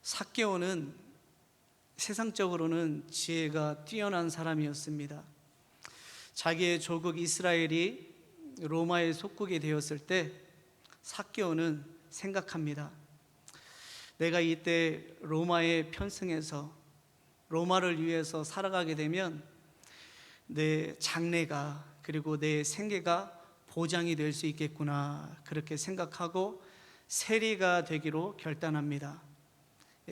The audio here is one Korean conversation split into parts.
삭개오는 세상적으로는 지혜가 뛰어난 사람이었습니다. 자기의 조국 이스라엘이 로마의 속국이 되었을 때 삭개오는 생각합니다. 내가 이때 로마에 편승해서 로마를 위해서 살아가게 되면 내 장래가 그리고 내 생계가 보장이 될 수 있겠구나, 그렇게 생각하고 세리가 되기로 결단합니다.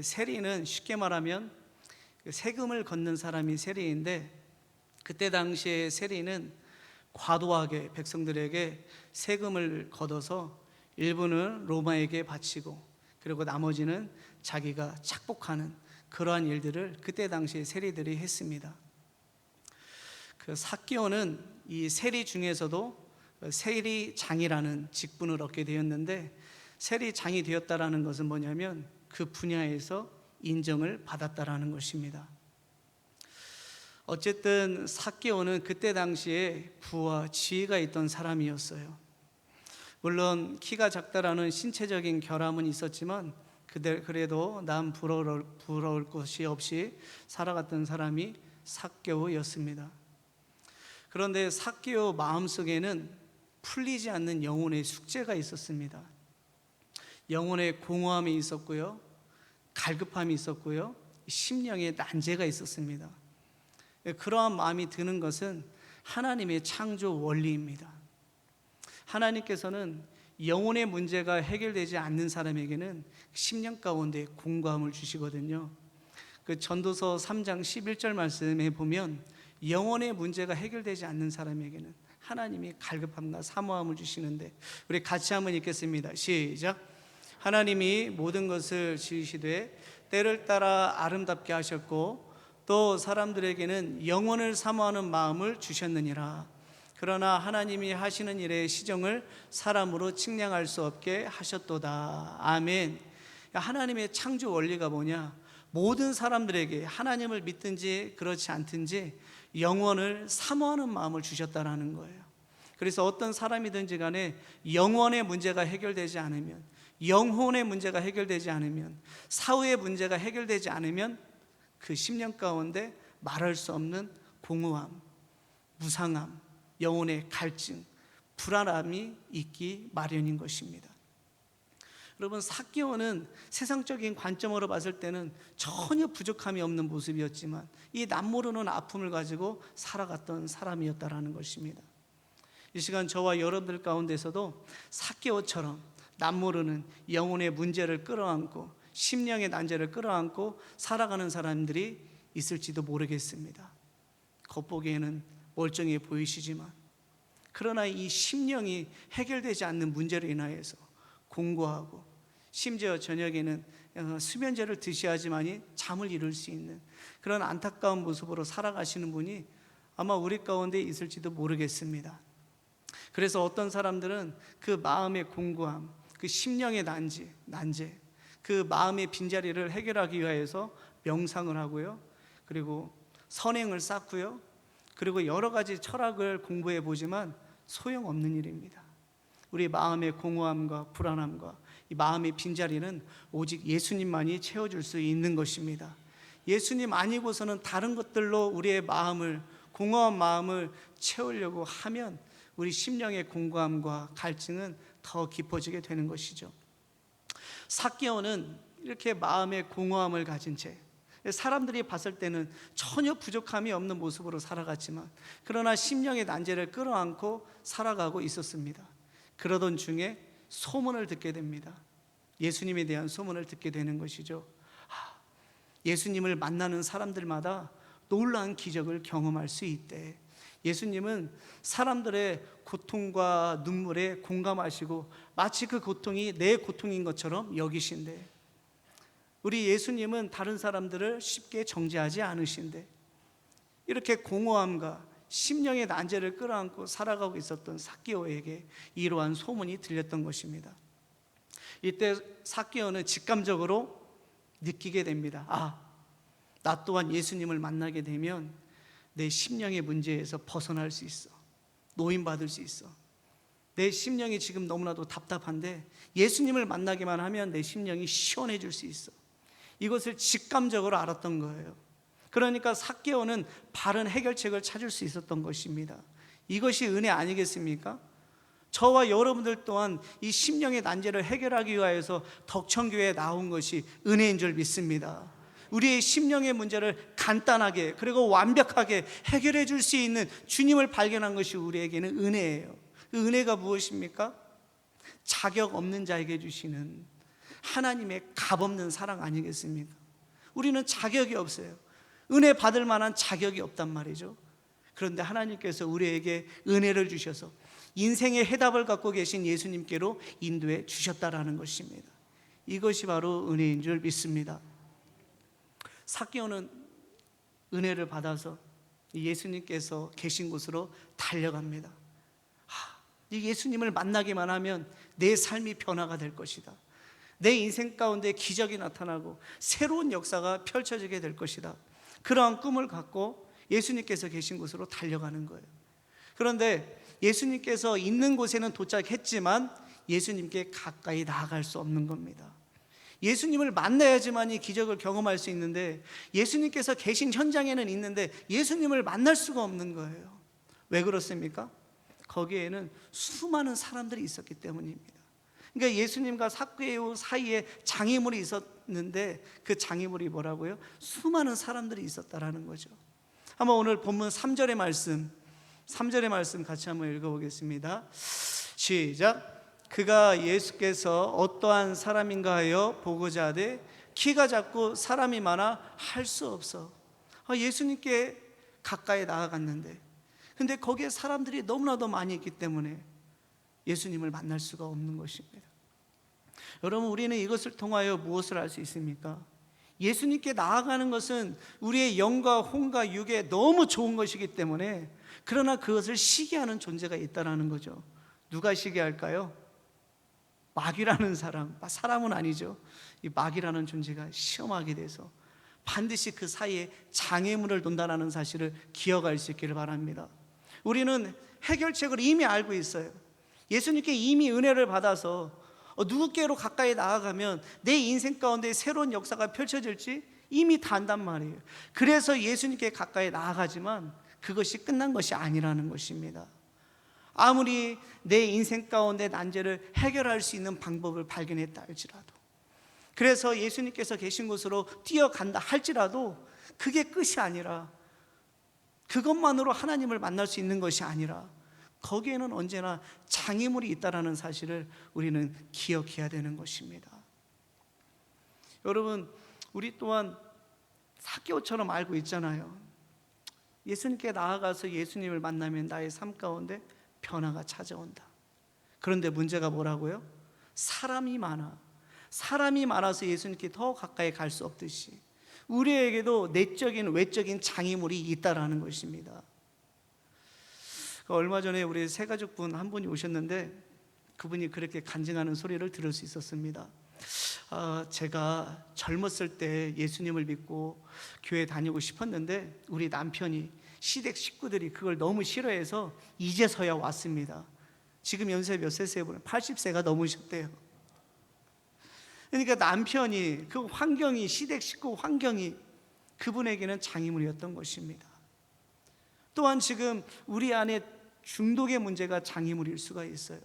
세리는 쉽게 말하면 세금을 걷는 사람이 세리인데, 그때 당시에 세리는 과도하게 백성들에게 세금을 걷어서 일부는 로마에게 바치고 그리고 나머지는 자기가 착복하는 그러한 일들을 그때 당시에 세리들이 했습니다. 그 삭개오는 이 세리 중에서도 세리장이라는 직분을 얻게 되었는데, 세리장이 되었다라는 것은 뭐냐면 그 분야에서 인정을 받았다라는 것입니다. 어쨌든 삭개오는 그때 당시에 부와 지혜가 있던 사람이었어요. 물론 키가 작다라는 신체적인 결함은 있었지만 그래도 남 부러울 것이 없이 살아갔던 사람이 삭개오였습니다. 그런데 삭개오 마음속에는 풀리지 않는 영혼의 숙제가 있었습니다. 영혼의 공허함이 있었고요, 갈급함이 있었고요, 심령의 난제가 있었습니다. 그러한 마음이 드는 것은 하나님의 창조 원리입니다. 하나님께서는 영혼의 문제가 해결되지 않는 사람에게는 심령 가운데 공고함을 주시거든요. 그 전도서 3장 11절 말씀에 보면 영혼의 문제가 해결되지 않는 사람에게는 하나님이 갈급함과 사모함을 주시는데, 우리 같이 한번 읽겠습니다. 시작. 하나님이 모든 것을 지으시되 때를 따라 아름답게 하셨고 또 사람들에게는 영원을 사모하는 마음을 주셨느니라. 그러나 하나님이 하시는 일의 시정을 사람으로 측량할 수 없게 하셨도다. 아멘. 하나님의 창조 원리가 뭐냐? 모든 사람들에게 하나님을 믿든지 그렇지 않든지 영원을 사모하는 마음을 주셨다라는 거예요. 그래서 어떤 사람이든지 간에 영원의 문제가 해결되지 않으면, 영혼의 문제가 해결되지 않으면, 사후의 문제가 해결되지 않으면 그 심령 가운데 말할 수 없는 공허함, 무상함, 영혼의 갈증, 불안함이 있기 마련인 것입니다. 여러분, 삭개오는 세상적인 관점으로 봤을 때는 전혀 부족함이 없는 모습이었지만 이 남모르는 아픔을 가지고 살아갔던 사람이었다라는 것입니다. 이 시간 저와 여러분들 가운데서도 삭개오처럼 남모르는 영혼의 문제를 끌어안고 심령의 난제를 끌어안고 살아가는 사람들이 있을지도 모르겠습니다. 겉보기에는 멀쩡해 보이시지만 그러나 이 심령이 해결되지 않는 문제로 인하여서 공고하고 심지어 저녁에는 수면제를 드셔야지만이 잠을 이룰 수 있는 그런 안타까운 모습으로 살아가시는 분이 아마 우리 가운데 있을지도 모르겠습니다. 그래서 어떤 사람들은 그 마음의 공고함, 그 심령의 난제, 그 마음의 빈자리를 해결하기 위해서 명상을 하고요, 그리고 선행을 쌓고요, 그리고 여러 가지 철학을 공부해 보지만 소용없는 일입니다. 우리 마음의 공허함과 불안함과 이 마음의 빈자리는 오직 예수님만이 채워줄 수 있는 것입니다. 예수님 아니고서는 다른 것들로 우리의 마음을, 공허한 마음을 채우려고 하면 우리 심령의 공고함과 갈증은 더 깊어지게 되는 것이죠. 삭개오는 이렇게 마음의 공허함을 가진 채 사람들이 봤을 때는 전혀 부족함이 없는 모습으로 살아갔지만 그러나 심령의 난제를 끌어안고 살아가고 있었습니다. 그러던 중에 소문을 듣게 됩니다. 예수님에 대한 소문을 듣게 되는 것이죠. 예수님을 만나는 사람들마다 놀라운 기적을 경험할 수 있대. 예수님은 사람들의 고통과 눈물에 공감하시고 마치 그 고통이 내 고통인 것처럼 여기신대. 우리 예수님은 다른 사람들을 쉽게 정죄하지 않으신대. 이렇게 공허함과 심령의 난제를 끌어안고 살아가고 있었던 삭개오에게 이러한 소문이 들렸던 것입니다. 이때 삭개오는 직감적으로 느끼게 됩니다. 나 또한 예수님을 만나게 되면 내 심령의 문제에서 벗어날 수 있어. 노인받을 수 있어. 내 심령이 지금 너무나도 답답한데 예수님을 만나기만 하면 내 심령이 시원해질 수 있어. 이것을 직감적으로 알았던 거예요. 그러니까 삭개오는 바른 해결책을 찾을 수 있었던 것입니다. 이것이 은혜 아니겠습니까? 저와 여러분들 또한 이 심령의 난제를 해결하기 위하여서 덕천교회에 나온 것이 은혜인 줄 믿습니다. 우리의 심령의 문제를 간단하게 그리고 완벽하게 해결해 줄 수 있는 주님을 발견한 것이 우리에게는 은혜예요. 그 은혜가 무엇입니까? 자격 없는 자에게 주시는 하나님의 값없는 사랑 아니겠습니까? 우리는 자격이 없어요. 은혜 받을 만한 자격이 없단 말이죠. 그런데 하나님께서 우리에게 은혜를 주셔서 인생의 해답을 갖고 계신 예수님께로 인도해 주셨다라는 것입니다. 이것이 바로 은혜인 줄 믿습니다. 삭개오는 은혜를 받아서 예수님께서 계신 곳으로 달려갑니다. 이 예수님을 만나기만 하면 내 삶이 변화가 될 것이다. 내 인생 가운데 기적이 나타나고 새로운 역사가 펼쳐지게 될 것이다. 그러한 꿈을 갖고 예수님께서 계신 곳으로 달려가는 거예요. 그런데 예수님께서 있는 곳에는 도착했지만 예수님께 가까이 나아갈 수 없는 겁니다. 예수님을 만나야지만 이 기적을 경험할 수 있는데 예수님께서 계신 현장에는 있는데 예수님을 만날 수가 없는 거예요. 왜 그렇습니까? 거기에는 수많은 사람들이 있었기 때문입니다. 그러니까 예수님과 삭개오 사이에 장애물이 있었는데 그 장애물이 뭐라고요? 수많은 사람들이 있었다라는 거죠. 한번 오늘 본문 3절의 말씀 같이 한번 읽어보겠습니다. 시작. 그가 예수께서 어떠한 사람인가 하여 보고자 하되 키가 작고 사람이 많아 할 수 없어. 예수님께 가까이 나아갔는데 근데 거기에 사람들이 너무나도 많이 있기 때문에 예수님을 만날 수가 없는 것입니다. 여러분, 우리는 이것을 통하여 무엇을 알 수 있습니까? 예수님께 나아가는 것은 우리의 영과 혼과 육에 너무 좋은 것이기 때문에, 그러나 그것을 시기하는 존재가 있다는 거죠. 누가 시기할까요? 마귀라는 사람은 아니죠. 이 마귀라는 존재가 시험하게 돼서 반드시 그 사이에 장애물을 둔다는 사실을 기억할 수 있기를 바랍니다. 우리는 해결책을 이미 알고 있어요. 예수님께 이미 은혜를 받아서 누구께로 가까이 나아가면 내 인생 가운데 새로운 역사가 펼쳐질지 이미 다 안단 말이에요. 그래서 예수님께 가까이 나아가지만 그것이 끝난 것이 아니라는 것입니다. 아무리 내 인생 가운데 난제를 해결할 수 있는 방법을 발견했다 할지라도, 그래서 예수님께서 계신 곳으로 뛰어간다 할지라도 그게 끝이 아니라, 그것만으로 하나님을 만날 수 있는 것이 아니라 거기에는 언제나 장애물이 있다는 사실을 우리는 기억해야 되는 것입니다. 여러분, 우리 또한 삭개오처럼 알고 있잖아요. 예수님께 나아가서 예수님을 만나면 나의 삶 가운데 변화가 찾아온다. 그런데 문제가 뭐라고요? 사람이 많아서 예수님께 더 가까이 갈 수 없듯이 우리에게도 내적인 외적인 장애물이 있다라는 것입니다. 얼마 전에 우리 새가족분 한 분이 오셨는데 그분이 그렇게 간증하는 소리를 들을 수 있었습니다. 제가 젊었을 때 예수님을 믿고 교회 다니고 싶었는데 우리 남편이 시댁 식구들이 그걸 너무 싫어해서 이제서야 왔습니다. 지금 연세 몇 세세요? 80세가 넘으셨대요. 그러니까 남편이, 그 환경이, 시댁 식구 환경이 그분에게는 장애물이었던 것입니다. 또한 지금 우리 안에 중독의 문제가 장애물일 수가 있어요.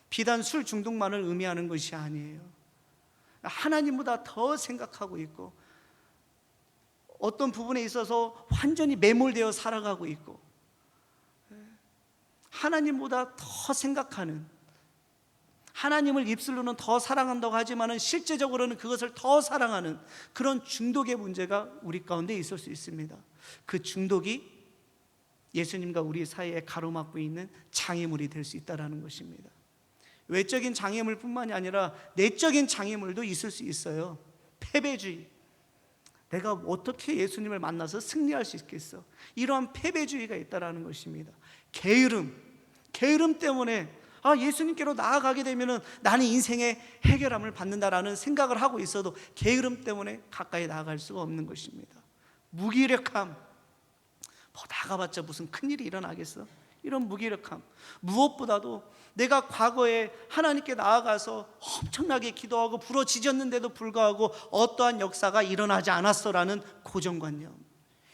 비단 술 중독만을 의미하는 것이 아니에요. 하나님보다 더 생각하고 있고 어떤 부분에 있어서 완전히 매몰되어 살아가고 있고 하나님보다 더 생각하는, 하나님을 입술로는 더 사랑한다고 하지만 실제적으로는 그것을 더 사랑하는 그런 중독의 문제가 우리 가운데 있을 수 있습니다. 그 중독이 예수님과 우리 사이에 가로막고 있는 장애물이 될 수 있다는 것입니다. 외적인 장애물뿐만이 아니라 내적인 장애물도 있을 수 있어요. 패배주의, 내가 어떻게 예수님을 만나서 승리할 수 있겠어, 이러한 패배주의가 있다는 것입니다. 게으름 때문에 예수님께로 나아가게 되면 나는 인생의 해결함을 받는다라는 생각을 하고 있어도 게으름 때문에 가까이 나아갈 수가 없는 것입니다. 무기력함, 나가봤자 무슨 큰일이 일어나겠어? 이런 무기력함, 무엇보다도 내가 과거에 하나님께 나아가서 엄청나게 기도하고 부러지졌는데도 불구하고 어떠한 역사가 일어나지 않았어라는 고정관념,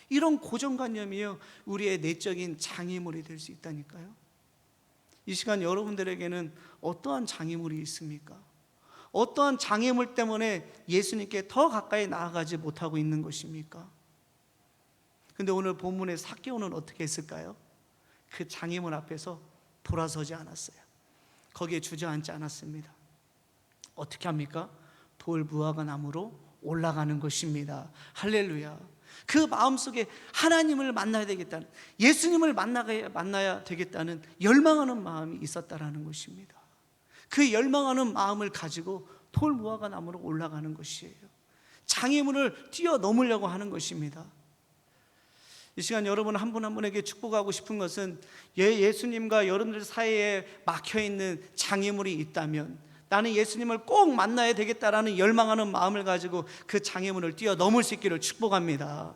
이런 고정관념이요 우리의 내적인 장애물이 될 수 있다니까요. 이 시간 여러분들에게는 어떠한 장애물이 있습니까? 어떠한 장애물 때문에 예수님께 더 가까이 나아가지 못하고 있는 것입니까? 근데 오늘 본문의 삭개오는 어떻게 했을까요? 그 장애물 앞에서 돌아서지 않았어요. 거기에 주저앉지 않았습니다. 어떻게 합니까? 돌 무화과 나무로 올라가는 것입니다. 할렐루야. 그 마음속에 하나님을 만나야 되겠다는, 예수님을 만나야 되겠다는 열망하는 마음이 있었다라는 것입니다. 그 열망하는 마음을 가지고 돌 무화과 나무로 올라가는 것이에요. 장애물을 뛰어넘으려고 하는 것입니다. 이 시간 여러분 한 분 한 분에게 축복하고 싶은 것은 예수님과 여러분들 사이에 막혀있는 장애물이 있다면 나는 예수님을 꼭 만나야 되겠다라는 열망하는 마음을 가지고 그 장애물을 뛰어넘을 수 있기를 축복합니다.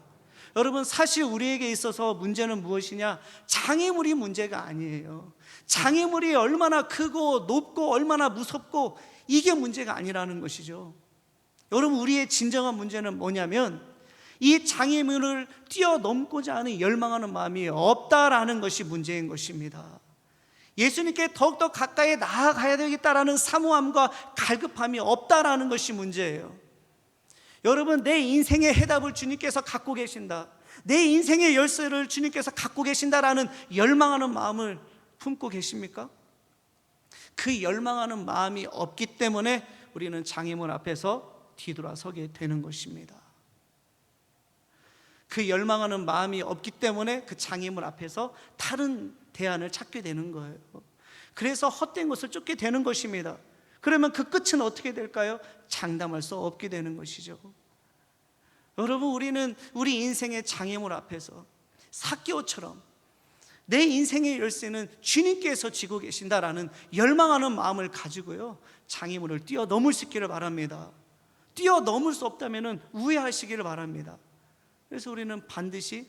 여러분, 사실 우리에게 있어서 문제는 무엇이냐? 장애물이 문제가 아니에요. 장애물이 얼마나 크고 높고 얼마나 무섭고 이게 문제가 아니라는 것이죠. 여러분, 우리의 진정한 문제는 뭐냐면 이 장애물을 뛰어넘고자 하는 열망하는 마음이 없다라는 것이 문제인 것입니다. 예수님께 더욱더 가까이 나아가야 되겠다라는 사모함과 갈급함이 없다라는 것이 문제예요. 여러분, 내 인생의 해답을 주님께서 갖고 계신다, 내 인생의 열쇠를 주님께서 갖고 계신다라는 열망하는 마음을 품고 계십니까? 그 열망하는 마음이 없기 때문에 우리는 장애물 앞에서 뒤돌아서게 되는 것입니다. 그 열망하는 마음이 없기 때문에 그 장애물 앞에서 다른 대안을 찾게 되는 거예요. 그래서 헛된 것을 쫓게 되는 것입니다. 그러면 그 끝은 어떻게 될까요? 장담할 수 없게 되는 것이죠. 여러분, 우리는 우리 인생의 장애물 앞에서 삭개오처럼 내 인생의 열쇠는 주님께서 쥐고 계신다라는 열망하는 마음을 가지고요 장애물을 뛰어넘을 수 있기를 바랍니다. 뛰어넘을 수 없다면 우회하시기를 바랍니다. 그래서 우리는 반드시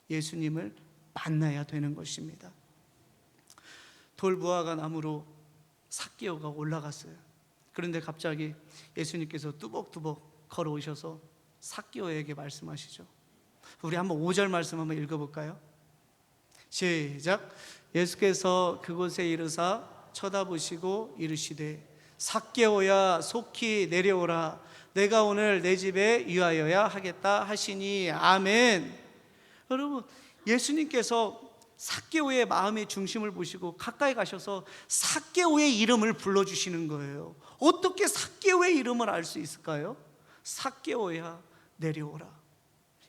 예수님을 만나야 되는 것입니다. 돌무화과 나무로 삭개오가 올라갔어요. 그런데 갑자기 예수님께서 뚜벅뚜벅 걸어오셔서 삭개오에게 말씀하시죠. 우리 한번 5절 말씀 한번 읽어볼까요? 시작. 예수께서 그곳에 이르사 쳐다보시고 이르시되 삭개오야 속히 내려오라, 내가 오늘 내 집에 유하여야 하겠다 하시니 아멘. 여러분, 예수님께서 삭개오의 마음의 중심을 보시고 가까이 가셔서 삭개오의 이름을 불러주시는 거예요. 어떻게 삭개오의 이름을 알 수 있을까요? 삭개오야 내려오라.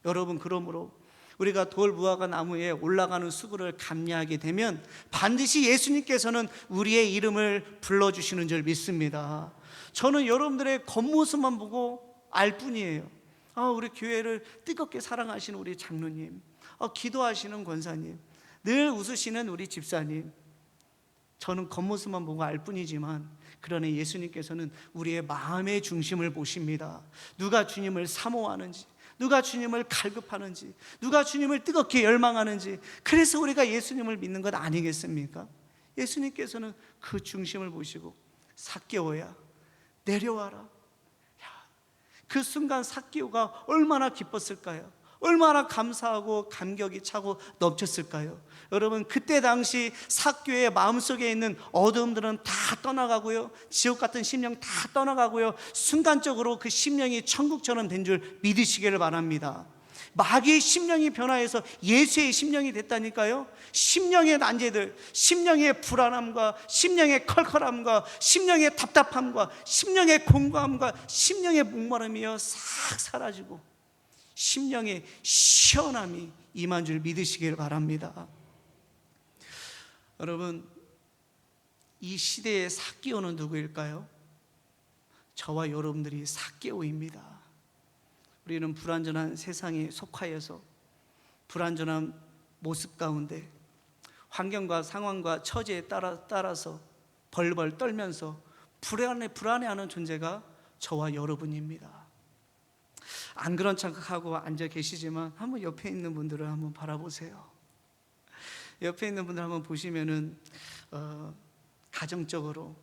여러분, 그러므로 우리가 돌 무화과 나무에 올라가는 수고를 감내하게 되면 반드시 예수님께서는 우리의 이름을 불러주시는 줄 믿습니다. 저는 여러분들의 겉모습만 보고 알 뿐이에요. 우리 교회를 뜨겁게 사랑하시는 우리 장로님, 기도하시는 권사님, 늘 웃으시는 우리 집사님, 저는 겉모습만 보고 알 뿐이지만 그러나 예수님께서는 우리의 마음의 중심을 보십니다. 누가 주님을 사모하는지, 누가 주님을 갈급하는지, 누가 주님을 뜨겁게 열망하는지. 그래서 우리가 예수님을 믿는 것 아니겠습니까? 예수님께서는 그 중심을 보시고 삭개오야 내려와라. 그 순간 삭개오가 얼마나 기뻤을까요? 얼마나 감사하고 감격이 차고 넘쳤을까요? 여러분, 그때 당시 삭개오의 마음속에 있는 어두움들은 다 떠나가고요, 지옥 같은 심령 다 떠나가고요, 순간적으로 그 심령이 천국처럼 된 줄 믿으시기를 바랍니다. 마귀의 심령이 변화해서 예수의 심령이 됐다니까요. 심령의 난제들, 심령의 불안함과 심령의 컬컬함과 심령의 답답함과 심령의 공고함과 심령의 목마름이요 싹 사라지고 심령의 시원함이 임한 줄 믿으시길 바랍니다. 여러분, 이 시대의 삭개오는 누구일까요? 저와 여러분들이 삭개오입니다. 우리는 불완전한 세상에 속하여서 불완전한 모습 가운데 환경과 상황과 처지에 따라서 벌벌 떨면서 불안해하는 존재가 저와 여러분입니다. 안 그런 척하고 앉아 계시지만 한번 옆에 있는 분들을 한번 바라보세요. 옆에 있는 분들 한번 보시면은 가정적으로,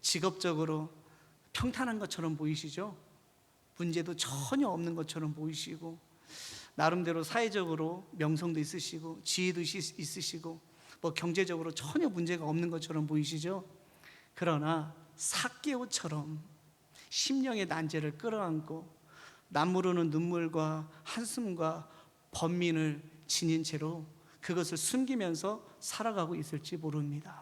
직업적으로 평탄한 것처럼 보이시죠? 문제도 전혀 없는 것처럼 보이시고, 나름대로 사회적으로 명성도 있으시고 지위도 있으시고 경제적으로 전혀 문제가 없는 것처럼 보이시죠? 그러나 삭개오처럼 심령의 난제를 끌어안고 남모르는 눈물과 한숨과 번민을 지닌 채로 그것을 숨기면서 살아가고 있을지 모릅니다.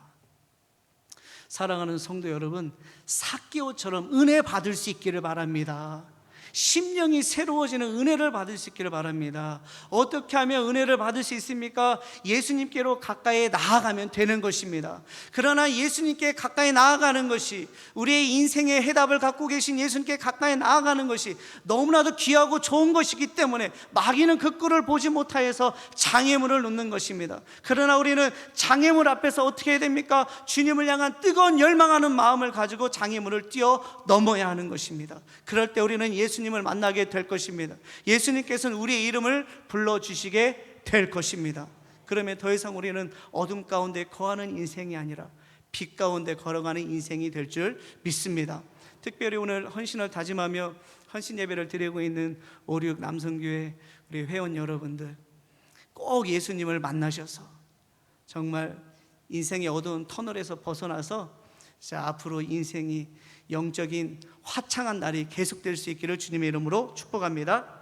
사랑하는 성도 여러분, 삭개오처럼 은혜 받을 수 있기를 바랍니다. 심령이 새로워지는 은혜를 받을 수 있기를 바랍니다. 어떻게 하면 은혜를 받을 수 있습니까? 예수님께로 가까이 나아가면 되는 것입니다. 그러나 예수님께 가까이 나아가는 것이, 우리의 인생의 해답을 갖고 계신 예수님께 가까이 나아가는 것이 너무나도 귀하고 좋은 것이기 때문에 마귀는 그 꼴을 보지 못하여서 장애물을 놓는 것입니다. 그러나 우리는 장애물 앞에서 어떻게 해야 됩니까? 주님을 향한 뜨거운 열망하는 마음을 가지고 장애물을 뛰어넘어야 하는 것입니다. 그럴 때 우리는 예수님을 만나게 될 것입니다. 예수님께서는 우리의 이름을 불러주시게 될 것입니다. 그러면 더 이상 우리는 어둠 가운데 거하는 인생이 아니라 빛 가운데 걸어가는 인생이 될 줄 믿습니다. 특별히 오늘 헌신을 다짐하며 헌신 예배를 드리고 있는 5.6 남성교회 우리 회원 여러분들, 꼭 예수님을 만나셔서 정말 인생의 어두운 터널에서 벗어나서 앞으로 인생이 영적인 화창한 날이 계속될 수 있기를 주님의 이름으로 축복합니다.